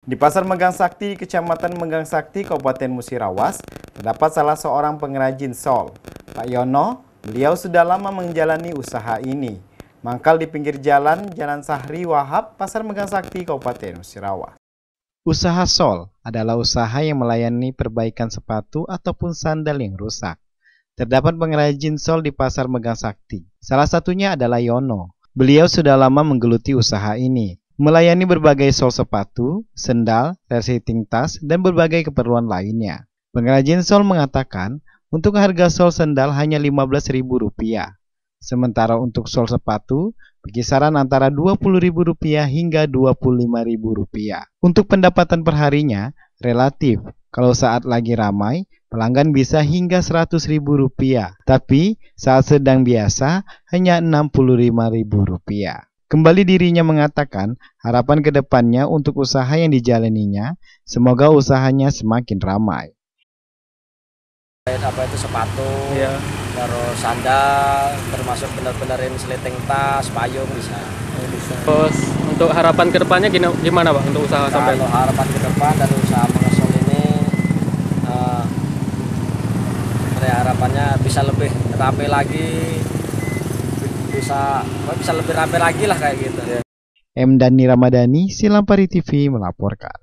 Di Pasar Megang Sakti, Kecamatan Megang Sakti, Kabupaten Musirawas, terdapat salah seorang pengrajin sol. Pak Yono, beliau sudah lama menjalani usaha ini. Mangkal di pinggir jalan Sahri Wahab, Pasar Megang Sakti, Kabupaten Musirawas. Usaha sol adalah usaha yang melayani perbaikan sepatu ataupun sandal yang rusak. Terdapat pengrajin sol di Pasar Megang Sakti. Salah satunya adalah Yono. Beliau sudah lama menggeluti usaha ini, melayani berbagai sol sepatu, sendal, resleting tas, dan berbagai keperluan lainnya. Pengrajin sol mengatakan, untuk harga sol sendal hanya Rp15.000. Sementara untuk sol sepatu, berkisaran antara Rp20.000 hingga Rp25.000. Untuk pendapatan perharinya, relatif. Kalau saat lagi ramai, pelanggan bisa hingga Rp100.000. Tapi, saat sedang biasa, hanya Rp65.000. Kembali dirinya mengatakan, harapan ke depannya untuk usaha yang dijalaninya, semoga usahanya semakin ramai. Apa itu sepatu, ya. Terus sandal, termasuk benar-benar resleting tas, payung bisa. Terus untuk harapan ke depannya gimana Pak untuk usaha sampai? Kalau harapan ke depan dari usaha mengesol ini, harapannya bisa lebih ramai lagi. Bisa lebih ramai lagi lah kayak gitu. M. Dani Ramadhani, Silampari TV melaporkan.